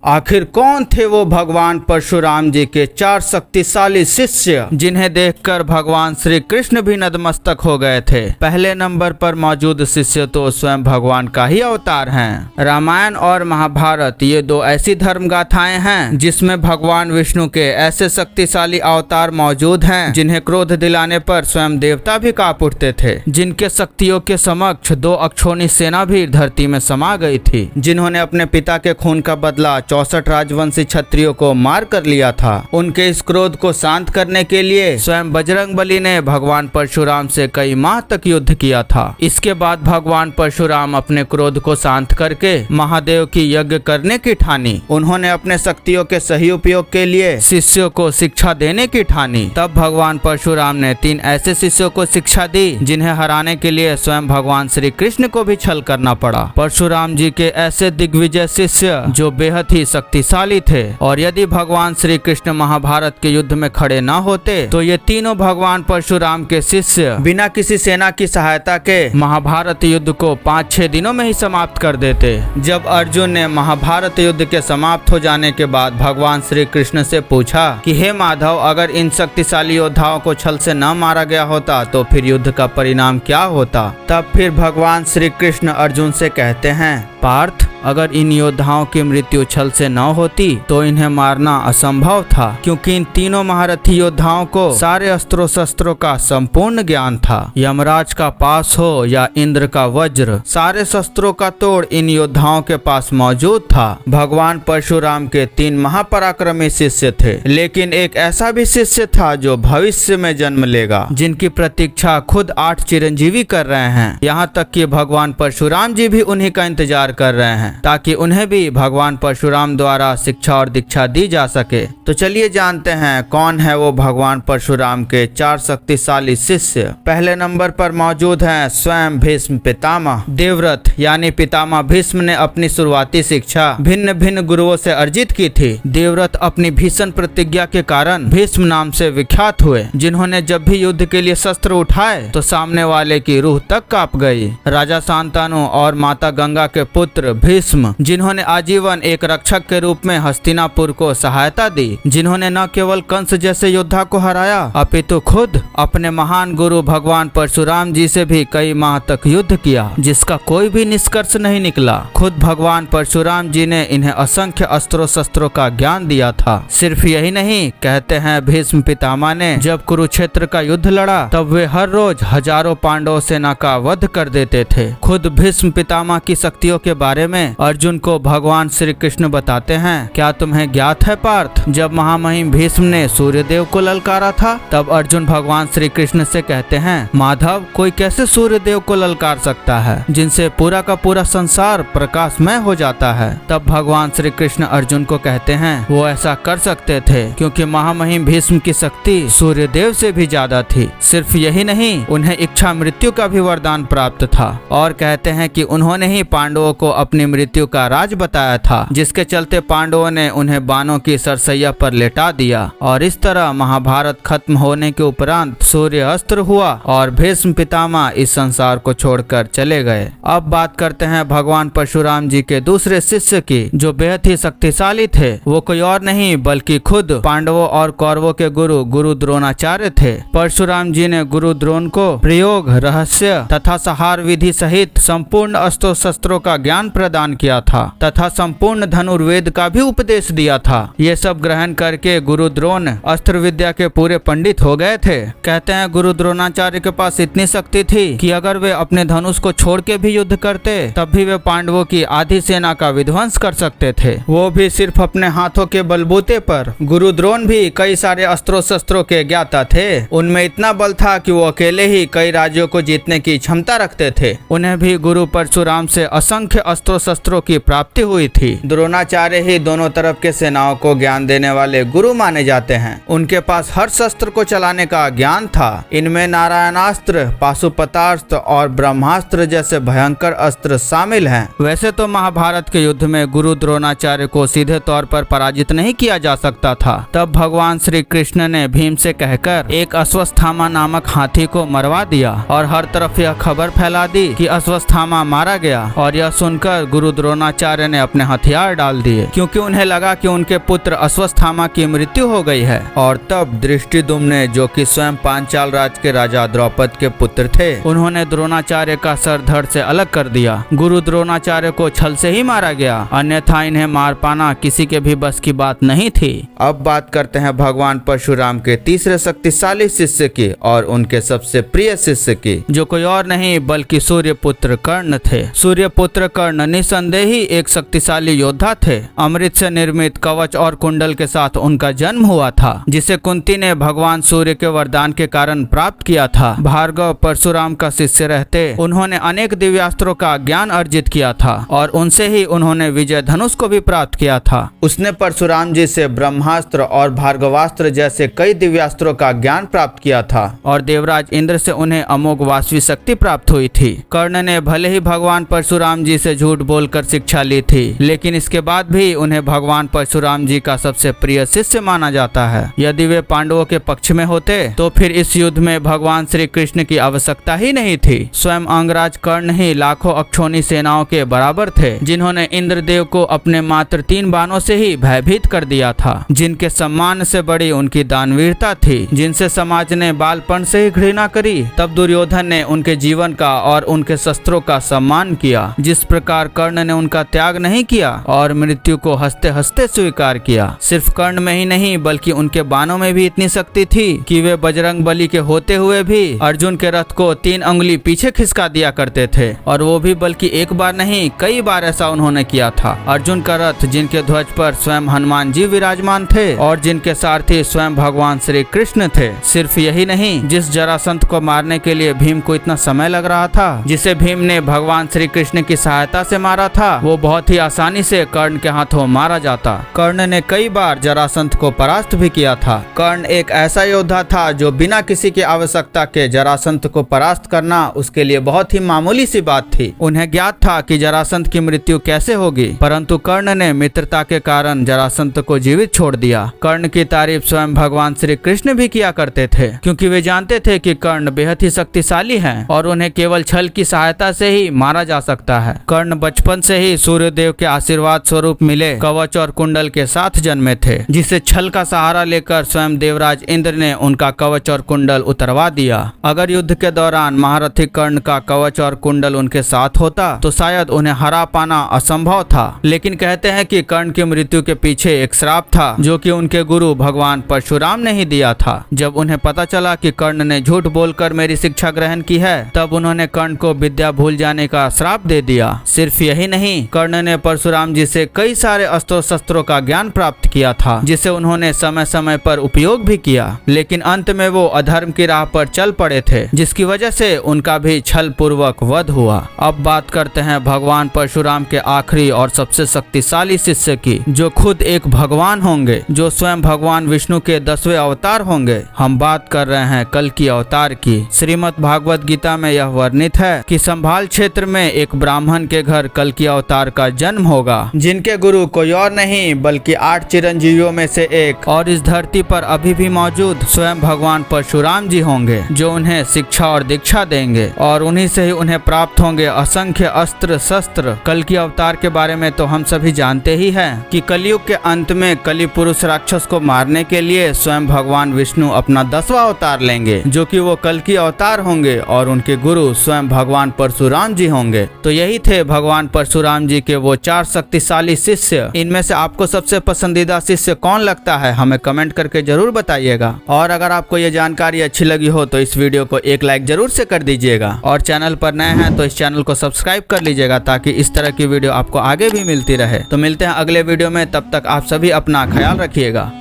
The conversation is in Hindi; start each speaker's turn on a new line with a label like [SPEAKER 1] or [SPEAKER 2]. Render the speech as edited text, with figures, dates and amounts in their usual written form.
[SPEAKER 1] आखिर कौन थे वो भगवान परशुराम जी के 4 शक्तिशाली शिष्य जिन्हें देखकर भगवान श्री कृष्ण भी नतमस्तक हो गए थे। पहले नंबर पर मौजूद शिष्य तो स्वयं भगवान का ही अवतार हैं। रामायण और महाभारत ये दो ऐसी धर्म गाथाएं हैं जिसमें भगवान विष्णु के ऐसे शक्तिशाली अवतार मौजूद हैं जिन्हें क्रोध दिलाने पर स्वयं देवता भी कांप उठते थे, जिनके शक्तियों के समक्ष 2 अक्षौणी सेना भी धरती में समा गई थी, जिन्होंने अपने पिता के खून का बदला 64 राजवंशी क्षत्रियों को मार कर लिया था। उनके इस क्रोध को शांत करने के लिए स्वयं बजरंगबली ने भगवान परशुराम से कई माह तक युद्ध किया था। इसके बाद भगवान परशुराम अपने क्रोध को शांत करके महादेव की यज्ञ करने की ठानी। उन्होंने अपने शक्तियों के सही उपयोग के लिए शिष्यों को शिक्षा देने की ठानी। तब भगवान परशुराम ने 3 ऐसे शिष्यों को शिक्षा दी जिन्हें हराने के लिए स्वयं भगवान श्री कृष्ण को भी छल करना पड़ा। परशुराम जी के ऐसे दिग्विजय शिष्य जो बेहद ही शक्तिशाली थे, और यदि भगवान श्री कृष्ण महाभारत के युद्ध में खड़े न होते तो ये तीनों भगवान परशुराम के शिष्य बिना किसी सेना की सहायता के महाभारत युद्ध को 5-6 दिनों में ही समाप्त कर देते। जब अर्जुन ने महाभारत युद्ध के समाप्त हो जाने के बाद भगवान श्री कृष्ण से पूछा कि हे माधव, अगर इन शक्तिशाली योद्धाओं को छल से न मारा गया होता तो फिर युद्ध का परिणाम क्या होता? तब फिर भगवान श्री कृष्ण अर्जुन से कहते हैं, पार्थ, अगर इन योद्धाओं की मृत्यु छल से न होती तो इन्हें मारना असंभव था, क्योंकि इन तीनों महारथी योद्धाओं को सारे अस्त्रों शस्त्रों का संपूर्ण ज्ञान था। यमराज का पास हो या इंद्र का वज्र, सारे शस्त्रों का तोड़ इन योद्धाओं के पास मौजूद था। भगवान परशुराम के 3 महापराक्रमी शिष्य थे, लेकिन एक ऐसा भी शिष्य था जो भविष्य में जन्म लेगा, जिनकी प्रतीक्षा खुद 8 चिरंजीवी कर रहे हैं। यहाँ तक कि भगवान परशुराम जी भी उन्हीं का इंतजार कर रहे हैं ताकि उन्हें भी भगवान परशुराम द्वारा शिक्षा और दीक्षा दी जा सके। तो चलिए जानते हैं कौन है वो भगवान परशुराम के 4 शक्तिशाली शिष्य। पहले नंबर पर मौजूद हैं स्वयं भीष्म पितामह। देवव्रत यानी पितामह भीष्म ने अपनी शुरुआती शिक्षा भिन्न भिन्न गुरुओं से अर्जित की थी। देवव्रत अपनी भीषण प्रतिज्ञा के कारण भीष्म नाम से विख्यात हुए, जिन्होंने जब भी युद्ध के लिए शस्त्र उठाए तो सामने वाले की रूह तक कांप गई। राजा शांतनु और माता गंगा के पुत्र भीष्म, जिन्होंने आजीवन एक रक्षक के रूप में हस्तिनापुर को सहायता दी, जिन्होंने न केवल कंस जैसे योद्धा को हराया अपितु खुद अपने महान गुरु भगवान परशुराम जी से भी कई माह तक युद्ध किया, जिसका कोई भी निष्कर्ष नहीं निकला। खुद भगवान परशुराम जी ने इन्हें असंख्य अस्त्रों शस्त्रों का ज्ञान दिया था। सिर्फ यही नहीं, कहते हैं भीष्म पितामह ने जब कुरुक्षेत्र का युद्ध लड़ा तब वे हर रोज हजारों पांडव सेना का वध कर देते थे। खुद भीष्म पितामह की शक्तियों के बारे में अर्जुन को भगवान श्री कृष्ण बताते हैं, क्या तुम्हें ज्ञात है पार्थ, जब महामहिम भीष्म ने सूर्यदेव को ललकारा था तब अर्जुन भगवान श्री कृष्ण से कहते हैं, माधव, कोई कैसे सूर्यदेव को ललकार सकता है जिनसे पूरा का पूरा संसार प्रकाशमय हो जाता है? तब भगवान श्री कृष्ण अर्जुन को कहते हैं, वो ऐसा कर सकते थे क्योंकि महामहिम भीष्म की शक्ति सूर्यदेव से भी ज्यादा थी। सिर्फ यही नहीं, उन्हें इच्छा मृत्यु का भी वरदान प्राप्त था, और कहते हैं कि उन्होंने ही पांडवों को अपनी मृत्यु का राज बताया था, जिसके चलते पांडवों ने उन्हें बाणों की सरसैया पर लेटा दिया, और इस तरह महाभारत खत्म होने के उपरांत सूर्य अस्त्र हुआ और भीष्म पितामह इस संसार को छोड़कर चले गए। अब बात करते हैं भगवान परशुराम जी के दूसरे शिष्य की, जो बेहद ही शक्तिशाली थे। वो कोई और नहीं बल्कि खुद पांडवों और कौरवों के गुरु द्रोणाचार्य थे। परशुराम जी ने गुरु द्रोण को प्रयोग, रहस्य तथा संहार विधि सहित संपूर्ण अस्त्रों शस्त्रों का ज्ञान प्रदान किया था तथा संपूर्ण धनुर्वेद का भी उपदेश दिया था। ये सब ग्रहण करके गुरु द्रोण अस्त्र विद्या के पूरे पंडित हो गए थे। कहते हैं गुरु द्रोणाचार्य के पास इतनी शक्ति थी कि अगर वे अपने धनुष को छोड़ के भी युद्ध करते तब भी वे पांडवों की आधी सेना का विध्वंस कर सकते थे, वो भी सिर्फ अपने हाथों के बलबूते पर। गुरु द्रोण भी कई सारे अस्त्रों शस्त्रों के ज्ञाता थे। उनमें इतना बल था कि वो अकेले ही कई राज्यों को जीतने की क्षमता रखते थे। उन्हें भी गुरु परशुराम से असंख्य अस्त्रों शस्त्रों की प्राप्ति हुई थी। द्रोणाचार्य ही दोनों तरफ के सेनाओं को ज्ञान देने वाले गुरु माने जाते हैं। उनके पास हर शस्त्र को चलाने का ज्ञान था। इनमें नारायणास्त्र, पाशुपतास्त्र और ब्रह्मास्त्र जैसे भयंकर अस्त्र शामिल हैं। वैसे तो महाभारत के युद्ध में गुरु द्रोणाचार्य को सीधे तौर पर पराजित नहीं किया जा सकता था। तब भगवान श्री कृष्ण ने भीम से कहकर एक अश्वत्थामा नामक हाथी को मरवा दिया और हर तरफ यह खबर फैला दी कि अश्वत्थामा मारा गया। और यह सुनकर गुरु गुरु द्रोणाचार्य ने अपने हथियार डाल दिए, क्योंकि उन्हें लगा कि उनके पुत्र अश्वत्थामा की मृत्यु हो गई है। और तब दृष्टिद्युम्न, जो कि स्वयं पांचाल राज के राजा द्रौपद के पुत्र थे, उन्होंने द्रोणाचार्य का सर धड़ से अलग कर दिया। गुरु द्रोणाचार्य को छल से ही मारा गया, अन्यथा इन्हें मार पाना किसी के भी बस की बात नहीं थी। अब बात करते हैं भगवान परशुराम के तीसरे शक्तिशाली शिष्य की और उनके सबसे प्रिय शिष्य की, जो कोई और नहीं बल्कि सूर्यपुत्र कर्ण थे। सूर्यपुत्र कर्ण निसंदेह ही एक शक्तिशाली योद्धा थे। अमृत से निर्मित कवच और कुंडल के साथ उनका जन्म हुआ था, जिसे कुंती ने भगवान सूर्य के वरदान के कारण प्राप्त किया था। भार्गव परशुराम का शिष्य रहते उन्होंने अनेक दिव्यास्त्रों का ज्ञान अर्जित किया था और उनसे ही उन्होंने विजय धनुष को भी प्राप्त किया था। उसने परशुराम जी से ब्रह्मास्त्र और भार्गवास्त्र जैसे कई दिव्यास्त्रों का ज्ञान प्राप्त किया था और देवराज इंद्र से उन्हें अमोघ वासवी शक्ति प्राप्त हुई थी। कर्ण ने भले ही भगवान परशुराम जी से झूठ बोलकर शिक्षा ली थी, लेकिन इसके बाद भी उन्हें भगवान परशुराम जी का सबसे प्रिय शिष्य माना जाता है। यदि वे पांडवों के पक्ष में होते तो फिर इस युद्ध में भगवान श्री कृष्ण की आवश्यकता ही नहीं थी। स्वयं अंगराज कर्ण ही लाखों अक्षौणी सेनाओं के बराबर थे, जिन्होंने इंद्रदेव को अपने मात्र 3 बाणों से ही भयभीत कर दिया था, जिनके सम्मान से बड़ी उनकी दानवीरता थी, जिनसे समाज ने बालपन से ही घृणा करी। तब दुर्योधन ने उनके जीवन का और उनके शस्त्रों का सम्मान किया, जिस प्रकार कर्ण ने उनका त्याग नहीं किया और मृत्यु को हंसते हंसते स्वीकार किया। सिर्फ कर्ण में ही नहीं बल्कि उनके बाणों में भी इतनी शक्ति थी कि वे बजरंग बली के होते हुए भी अर्जुन के रथ को 3 अंगुली पीछे खिसका दिया करते थे, और वो भी बल्कि एक बार नहीं कई बार ऐसा उन्होंने किया था। अर्जुन का रथ, जिनके ध्वज पर स्वयं हनुमान जी विराजमान थे और जिनके सारथी स्वयं भगवान श्री कृष्ण थे। सिर्फ यही नहीं, जिस जरासंध को मारने के लिए भीम को इतना समय लग रहा था, जिसे भीम ने भगवान श्री कृष्ण की सहायता से मारा था, वो बहुत ही आसानी से कर्ण के हाथों मारा जाता। कर्ण ने कई बार जरासंध को परास्त भी किया था। कर्ण एक ऐसा योद्धा था जो बिना किसी की आवश्यकता के जरासंध को परास्त करना उसके लिए बहुत ही मामूली सी बात थी। उन्हें ज्ञात था कि जरासंध की मृत्यु कैसे होगी, परंतु कर्ण ने मित्रता के कारण जरासंध को जीवित छोड़ दिया। कर्ण की तारीफ स्वयं भगवान श्री कृष्ण भी किया करते थे, क्योंकि वे जानते थे कि कर्ण बेहद ही शक्तिशाली हैं और उन्हें केवल छल की सहायता से ही मारा जा सकता है। कर्ण बचपन से ही सूर्यदेव के आशीर्वाद स्वरूप मिले कवच और कुंडल के साथ जन्मे थे, जिसे छल का सहारा लेकर स्वयं देवराज इंद्र ने उनका कवच और कुंडल उतरवा दिया। अगर युद्ध के दौरान महारथी कर्ण का कवच और कुंडल उनके साथ होता तो शायद उन्हें हरा पाना असंभव था। लेकिन कहते हैं कि कर्ण की मृत्यु के पीछे एक श्राप था, जो कि उनके गुरु भगवान परशुराम ने ही दिया था। जब उन्हें पता चला कि कर्ण ने झूठ बोलकर मेरी शिक्षा ग्रहण की है, तब उन्होंने कर्ण को विद्या भूल जाने का श्राप दे दिया। सिर्फ यही नहीं, कर्ण ने परशुराम जी से कई सारे अस्त्रों शस्त्रों का ज्ञान प्राप्त किया था, जिसे उन्होंने समय समय पर उपयोग भी किया। लेकिन अंत में वो अधर्म की राह पर चल पड़े थे, जिसकी वजह से उनका भी छल पूर्वक वध हुआ। अब बात करते हैं भगवान परशुराम के आखिरी और सबसे शक्तिशाली शिष्य की, जो खुद एक भगवान होंगे, जो स्वयं भगवान विष्णु के 10वें अवतार होंगे। हम बात कर रहे हैं कल्कि अवतार की। श्रीमद् भागवत गीता में यह वर्णित है कि संभाल क्षेत्र में एक ब्राह्मण के घर कल्कि अवतार का जन्म होगा, जिनके गुरु कोई और नहीं बल्कि 8 चिरंजीवियों में से एक और इस धरती पर अभी भी मौजूद स्वयं भगवान परशुराम जी होंगे, जो उन्हें शिक्षा और दीक्षा देंगे और उन्हीं से ही उन्हें प्राप्त होंगे असंख्य अस्त्र शस्त्र। कल्कि अवतार के बारे में तो हम सभी जानते ही हैं कि कलयुग के अंत में कलि पुरुष राक्षस को मारने के लिए स्वयं भगवान विष्णु अपना 10वां अवतार लेंगे, जो कि वो कल्कि अवतार होंगे और उनके गुरु स्वयं भगवान परशुराम जी होंगे। तो यही थे भगवान परशुराम जी के वो 4 शक्तिशाली शिष्य। इनमें से आपको सबसे पसंदीदा शिष्य कौन लगता है, हमें कमेंट करके जरूर बताइएगा। और अगर आपको ये जानकारी अच्छी लगी हो तो इस वीडियो को एक लाइक जरूर से कर दीजिएगा, और चैनल पर नए हैं तो इस चैनल को सब्सक्राइब कर लीजिएगा, ताकि इस तरह की वीडियो आपको आगे भी मिलती रहे। तो मिलते हैं अगले वीडियो में, तब तक आप सभी अपना ख्याल रखिएगा।